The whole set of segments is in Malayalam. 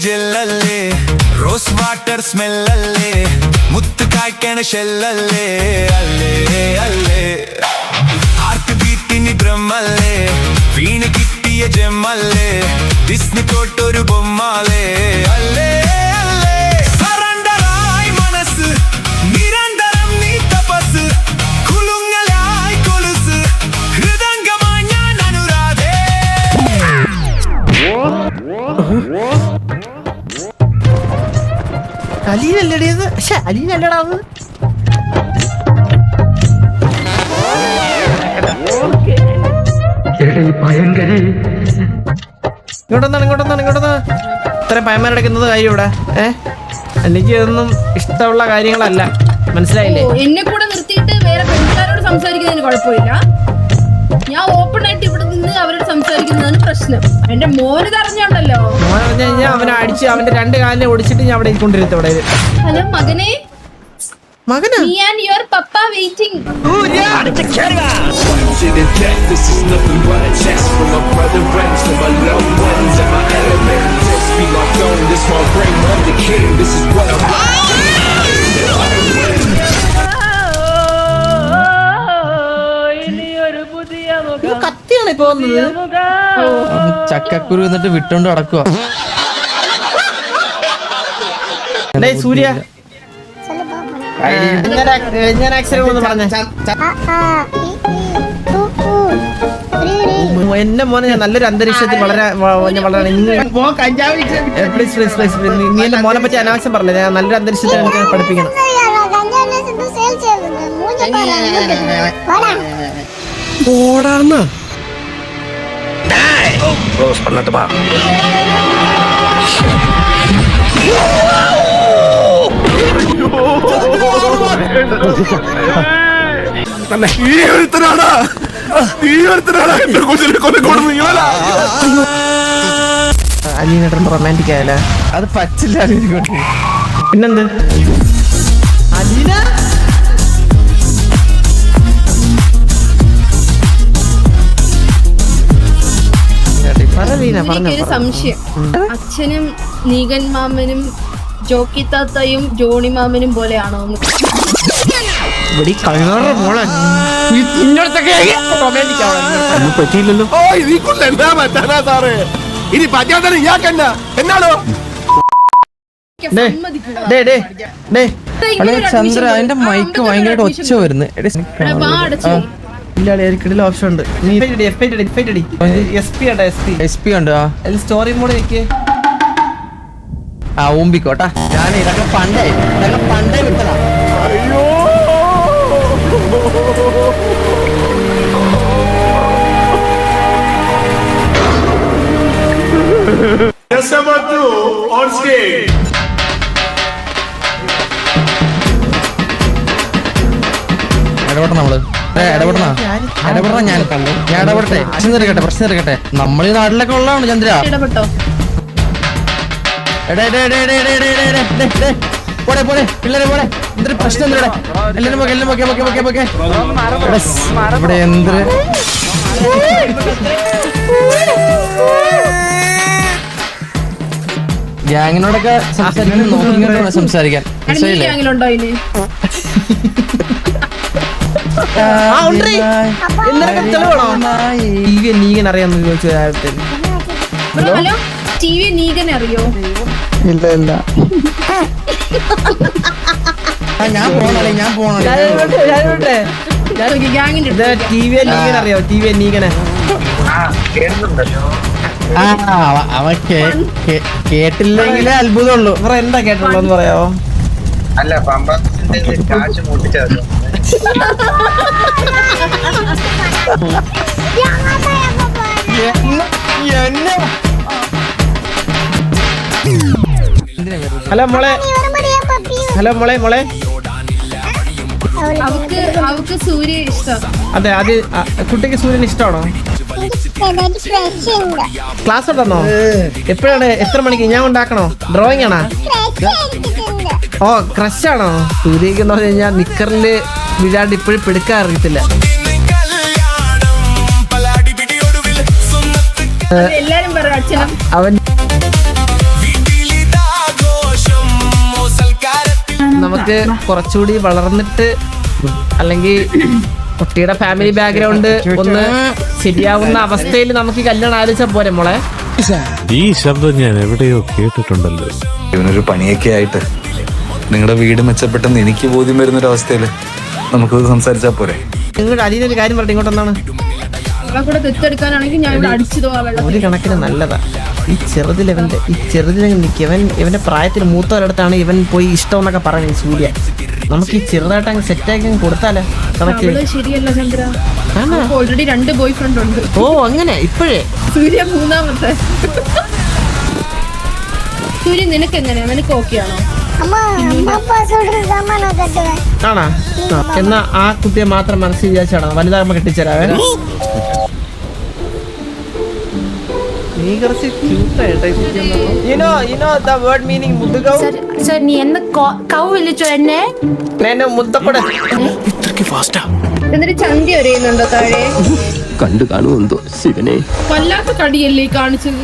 ജെല്ലല്ലേ റോസ് വാട്ടർ സ്മെല്ലല്ലേ മുത്ത് കായ്ക്കണ ഷെല്ലല്ലേ അല്ലേ അല്ലേ ഹാർട്ട് ബീറ്റിന് ഡ്രമ്മല്ലേ വീണ് കിട്ടിയ ജെമ്മല്ലേ ഡിസ്നി തൊട്ടൊരു ബൊമ്മാലേ അല്ലേ അല്ലേ സറണ്ടറായി മനസ്സ് നിരന്തരം നീ തപസ് കുലുങ്ങലായി കൊലുസ് ഹൃദംഗമായി ഞാൻ അനുരാധേ അലീനല്ലടേ ഇത് പക്ഷെ അലീനല്ലടാ അത് ഇങ്ങോട്ടൊന്നാണ് ഇത്രയും പയന്മാരടക്കുന്നത് കാര്യം ഇവിടെ എനിക്ക് ഇതൊന്നും ഇഷ്ടമുള്ള കാര്യങ്ങളല്ല മനസ്സിലായില്ലേ എന്നെ കൂടെ നിർത്തിയിട്ട് വേറെ പെൺപിള്ളേരോട് സംസാരിക്കുന്നതിന് കുഴപ്പമില്ല ഞാൻ ഓപ്പൺ ആയിട്ട് ഇവിടെ നിന്ന് അവരോട് സംസാരിക്കുന്നതാണ് പ്രശ്നം എന്റെ മോന് അറിഞ്ഞോണ്ടല്ലോ മോനെ പറഞ്ഞു കഴിഞ്ഞാൽ അവനെ അടിച്ച് അവന്റെ രണ്ട് കാലിനെ ഒടിച്ചിട്ട് ഞാൻ അവിടെ കൊണ്ടിരുത്തി അവിടെ ഹലോ മകനെ മകനാ Me and your papa waiting. This is nothing but a test from my brother friends to my loved ones and my elements. Just be my throne, this my ring, I'm the king. This is what I'm കത്തിയാണ് ഇപ്പൊ വന്നത് ചക്കക്കുരു എന്നിട്ട് വിട്ടോണ്ട് നടക്കുക സൂര്യ ഞാൻ ആക്സിഡന്റ് ഒന്ന് പറഞ്ഞേ എന്റെ മോനെ ഞാൻ നല്ലൊരു അന്തരീക്ഷത്തിൽ വളരെ പ്ലീസ് നീ എന്റെ മോനെ പറ്റി അനാവശ്യം പറഞ്ഞില്ല ഞാൻ നല്ലൊരു അന്തരീക്ഷത്തിൽ എനിക്ക് പഠിപ്പിക്കണം ഓടാർന്ന അലീനേട്ടൻ റൊമാൻറ്റിക് ആയല്ലേ അത് പറ്റില്ല പിന്നെന്ത് അലീന എനിക്കൊരു സംശയം അച്ഛനും നീകൻ മാമനും ജോക്കി താത്തയും ജോണി മാമനും പോലെയാണോ പറ്റിയില്ലല്ലോ ഇനി പറ്റാത്ത ഇയാൾക്കെന്നാ എന്നാണോ ചന്ദ്ര അതിന്റെ മൈക്ക് ഭയങ്കരമായിട്ട് ഒച്ച വരുന്നു ഓപ്ഷൻ ഉണ്ട് SP ഉണ്ട് സ്റ്റോറി മോഡ് എനിക്ക് ആ ഊമ്പിക്കോട്ടാ ഞാൻ ഇതൊക്കെ പണ്ടേ വിട്ടതാ ഇടപെടണം നമ്മള് ഇടപെടണം ഞാൻ ഇടപെടട്ടെ പ്രശ്നം തീർക്കട്ടെ നമ്മൾ ഈ നാട്ടിലൊക്കെ ഉള്ളതാണ് ചന്ദ്ര ഇടപെട്ടോ പോടെ പിള്ളേരെ പോടെ എന്തൊരു പ്രശ്നം എന്തിനാ എല്ലാരും ഇവിടെ എന്ത് ഗ്യാങ്ങിനോടൊക്കെ സംസാരിക്കാൻ നോക്കിങ്ങോട്ടാണ് സംസാരിക്കാൻ അറിയാമെന്ന് ചോദിച്ചു ഹലോ TV നീകൻ അറിയോ ഇല്ല ഞാൻ പോണേ അറിയോ TV നീകനെ അവ കേട്ടില്ലെങ്കിലേ അത്ഭുതമുള്ളൂ എന്താ കേട്ടുള്ളൂ എന്ന് പറയാവോ അല്ല കാശ് മൂട്ടിച്ചതോ ഹലോ മോളെ അവക്ക് സൂര്യ ഇഷ്ടം അതെ അത് കുട്ടിക്ക് സൂര്യന് ഇഷ്ടമാണോ ക്ലാസ് ഉണ്ടെന്നോ എപ്പോഴാണ് എത്ര മണിക്ക് ഞാൻ ഉണ്ടാക്കണോ ഡ്രോയിങ് ആണോ ഓ ക്രഷ് ആണോ സൂര്യക്ക് എന്ന് പറഞ്ഞു കഴിഞ്ഞാൽ നിക്കറില് വിഴാണ്ട് ഇപ്പോഴും പിടിക്കാൻ അറിയത്തില്ല എല്ലാരും പറയും അച്ഛനും അവൻ നമുക്ക് കുറച്ചുകൂടി വളർന്നിട്ട് അല്ലെങ്കിൽ കുട്ടിയുടെ ഫാമിലി ബാക്ക്ഗ്രൗണ്ട് ഒന്ന് ശരിയാവുന്ന അവസ്ഥയിൽ നമുക്ക് കല്യാണം ആലോചിച്ചാൽ പോരെ മോളെ? ഈ ശബ്ദം ഞാൻ എവിടെയോ കേട്ടിട്ടുണ്ടല്ലോ. ഇവനൊരു പണിയൊക്കെ ആയിട്ട് നിങ്ങളുടെ വീട് മെച്ചപ്പെട്ടെന്ന് എനിക്ക് ബോധ്യം വരുന്നൊരവസ്ഥയിൽ നമുക്കത് സംസാരിച്ചാൽ പോരെ? നിങ്ങളുടെ അരിയൊരു കാര്യം പറഞ്ഞു ഇങ്ങോട്ടെന്താണ് അവളെ കൂടെ തെറ്റെടുക്കാനാണെങ്കിൽ ഞാൻ ഇവിടെ അടിച്ചതോ ആ വെള്ളം. ഒരു കണക്കിന് നല്ലതാ. ഈ ചെറുതിലങ്ങ് നിൽക്കുക. ഇവന്റെ പ്രായത്തിൽ മൂത്തവരടുത്താണ് ഇവൻ പോയി ഇഷ്ടം എന്നൊക്കെ പറയുന്നത് ഈ സൂര്യ. നമുക്ക് ഈ ചെറുതായിട്ട് അങ്ങ് സെറ്റാക്കി കൊടുത്താലേ കണക്ക്. അവള് ശരിയല്ല ചന്ദ്ര. ഓൾറെഡി 2 ബോയ് ഫ്രണ്ട് ഉണ്ട്. ഓ അങ്ങനെ ഇപ്പോഴേ? സൂര്യ 3ാമത്തെ. സൂര്യ നിനക്ക് എങ്ങനെയാ? നിനക്ക് ഓക്കെ ആണോ? ആണോ? എന്നാ ആ കുട്ടിയെ മാത്രം മനസ്സിൽ വിചാരിച്ചാണോ വലുതാകുമ്പോ കെട്ടിച്ചേരാവേ? നീ കുറച്ച് സർ നീ എന്നെ കൗ വിളിച്ചോ എന്നെ? മുത്തപ്പടെ എന്നിട്ട് ചന്തി ഒരയുന്നുണ്ടോ താഴെ? കണ്ടു കാണുമെന്തോ ശിവനെ. വല്ലാത്ത കടിയല്ലേ കാണിച്ചത്?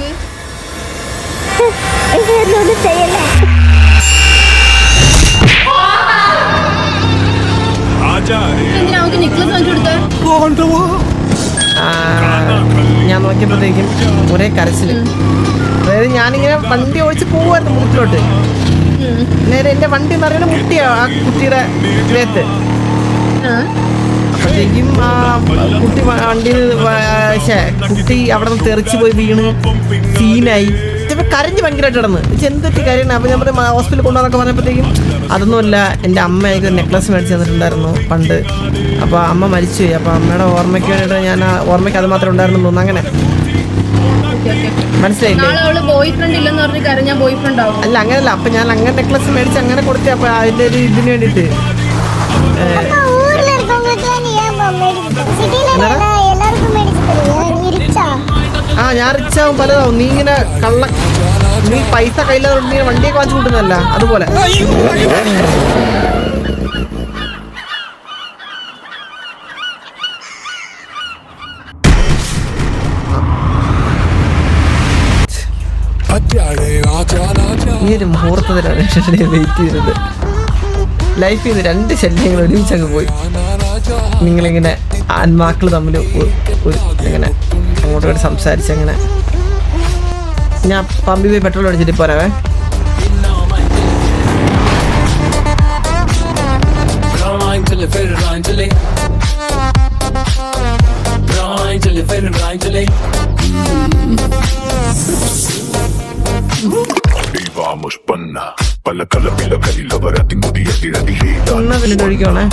എന്തിനാ അവർക്ക് നെക്ലസ് വാങ്ങിച്ചു കൊടുത്തേ? ഞാൻ നോക്കിയപ്പോഴത്തേക്കും ഒരേ കരച്ചില്. അതായത് ഞാനിങ്ങനെ വണ്ടി ഓടിച്ച് പോവായിരുന്നു മുട്ടിലോട്ട്. നേരെ എന്റെ വണ്ടി എന്ന് പറയുന്നത് മുട്ടിയാ ആ കുട്ടിയുടെ ദേഹത്ത്. അപ്പോഴത്തേക്കും ആ കുട്ടി വണ്ടിയിൽ കുട്ടി അവിടെ നിന്ന് തെറിച്ച് പോയി വീണ് സീനായി. കരഞ്ഞ് ഭയങ്കരമായിട്ട് കിടന്ന് എന്തൊക്കെ കാര്യമാണ്. അപ്പോൾ ഞാൻ പറയും ഹോസ്പിറ്റലിൽ കൊണ്ടുപോകാനൊക്കെ പറഞ്ഞപ്പോഴത്തേക്കും അതൊന്നുമല്ല, എൻ്റെ അമ്മ എനിക്ക് ഒരു നെക്ലസ് മേടിച്ച് തന്നിട്ടുണ്ടായിരുന്നു പണ്ട്. അപ്പോൾ അമ്മ മരിച്ചുപോയി. അപ്പോൾ അമ്മയുടെ ഓർമ്മയ്ക്ക് വേണ്ടിയിട്ട് ഞാൻ ആ ഓർമ്മയ്ക്ക് അത് മാത്രമേ ഉണ്ടായിരുന്നു തോന്നുന്നു. അങ്ങനെ മനസ്സിലായില്ലേ? അല്ല അങ്ങനല്ല. അപ്പം ഞാൻ അങ്ങനെ നെക്ലസ് മേടിച്ച് അങ്ങനെ കൊടുത്തേ. അപ്പോൾ അതിൻ്റെ ഒരു ഇതിന് വേണ്ടിയിട്ട് ഞാൻ റിച്ചാവും പലതാവും. നീ ഇങ്ങനെ നീ പൈസ കയ്യിലാതെ നീ വണ്ടിയൊക്കെ വാങ്ങിച്ചു കൂട്ടുന്നതല്ല അതുപോലെ. ഈ ഒരു മുഹൂർത്തത്തിലാണ് വെയിറ്റ് ചെയ്തത്. ലൈഫിൽ നിന്ന് 2 ശല്യങ്ങൾ ഒരുമിച്ചങ്ങ് പോയി. നിങ്ങളിങ്ങനെ ആത്മാക്കൾ തമ്മിൽ ഇങ്ങനെ അങ്ങോട്ട് വേണ്ടി സംസാരിച്ചങ്ങനെ. ഞാൻ പമ്പിൽ പോയി പെട്രോൾ അടിച്ചിട്ട് പോരാവേ. ഒഴിക്കണേ.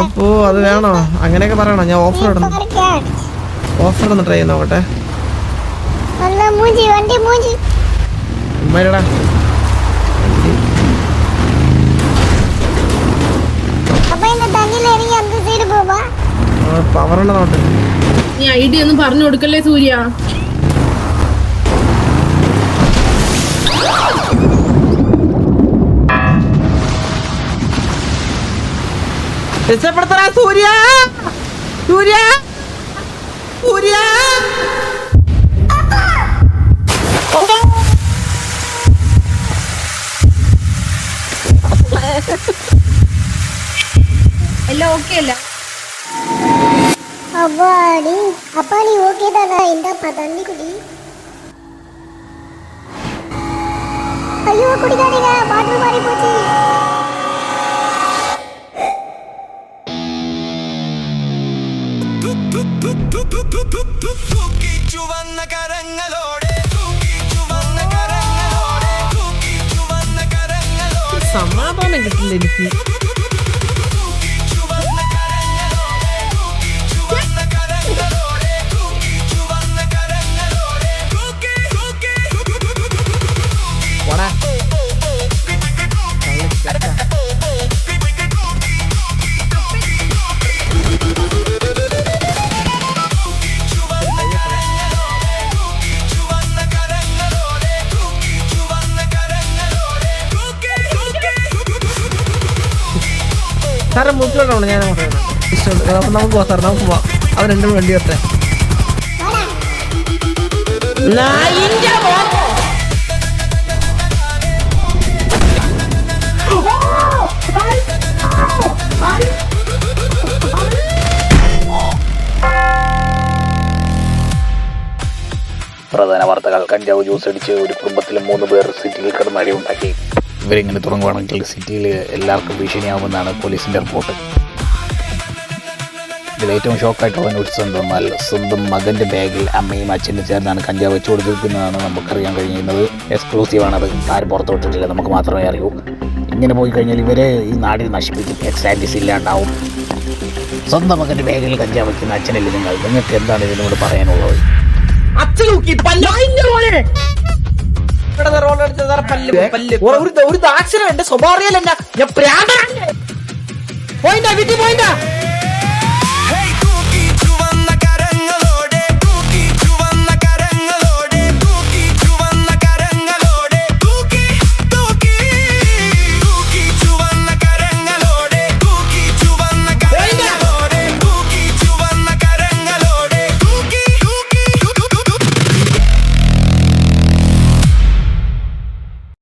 അപ്പോ അത് വേണോ? അങ്ങനെയൊക്കെ പറയണോ? ഞാൻ ഓഫർ ഇടണം. ഒന്ന് ട്രൈ ചെയ്ത് നോക്കട്ടെ. ഉമ്മടാ പവറുള്ള നോട്ട്. നീ ഐഡിയ ഒന്നും പറഞ്ഞു കൊടുക്കല്ലേ സൂര്യ. രക്ഷപ്പെടുത്തടാ സൂര്യ, സൂര്യ, സൂര്യ. എല്ലാം ഓക്കെ അല്ല? அப்பா நீ ஓகே தானா? இந்தாப்பா தண்ணி குடி. ஐயோ குடிக்காதீங்க, பாட்டில் மாறி போச்சு. സമാധാനം കിട്ടില്ല എനിക്ക്. സാറെ മുക്കിലോട്ടാണ് ഞാൻ അങ്ങോട്ട് വരുന്നത്. ഇഷ്ടമുണ്ട്. അപ്പൊ നമുക്ക് പോവാം സാർ, നമുക്ക് പോവാം. അവർ രണ്ടും വണ്ടി വരട്ടെ. നായിന്റെ മോൻ. പ്രധാന വാർത്തകൾ. കഞ്ചാവ് ജ്യൂസ് അടിച്ച് ഒരു കുടുംബത്തിലെ 3 പേർ സിറ്റിയിൽ കിടന്ന് അടിയുണ്ടാക്കി. ഇവരിങ്ങനെ തുടങ്ങുവാണെങ്കിൽ സിറ്റിയിൽ എല്ലാവർക്കും ഭീഷണിയാവുമെന്നാണ് പോലീസിന്റെ റിപ്പോർട്ട്. ഇതിൽ ഏറ്റവും ഷോക്കായിട്ടുള്ള ന്യൂസ് എന്തെന്നാൽ സ്വന്തം മകന്റെ ബാഗിൽ അമ്മയും അച്ഛനും ചേർന്നാണ് കഞ്ചാവ് വെച്ച് കൊടുത്തിരിക്കുന്നതാണ് നമുക്കറിയാൻ കഴിയുന്നത്. എക്സ്ക്ലൂസീവാണത്, ആരും പുറത്തോട്ടിട്ടില്ല, നമുക്ക് മാത്രമേ അറിയൂ. ഇങ്ങനെ പോയി കഴിഞ്ഞാൽ ഇവരെ ഈ നാടിൽ നശിപ്പിക്കും, എക്സാൻറ്റിസ് ഇല്ലാണ്ടാവും. സ്വന്തം മകന്റെ ബാഗിൽ കഞ്ചാവ് വയ്ക്കുന്ന അച്ഛനല്ലേ നിങ്ങൾക്ക് എന്താണ് ഇതിനോട് പറയാനുള്ളത്? ഒരു ദാക്ഷിണ എന്റെ സ്വഭാവം അറിയാലോ. ഞാൻ പ്രാന്താണ്. പോയിന്റാ വീട്ടിൽ പോയിന്റാ.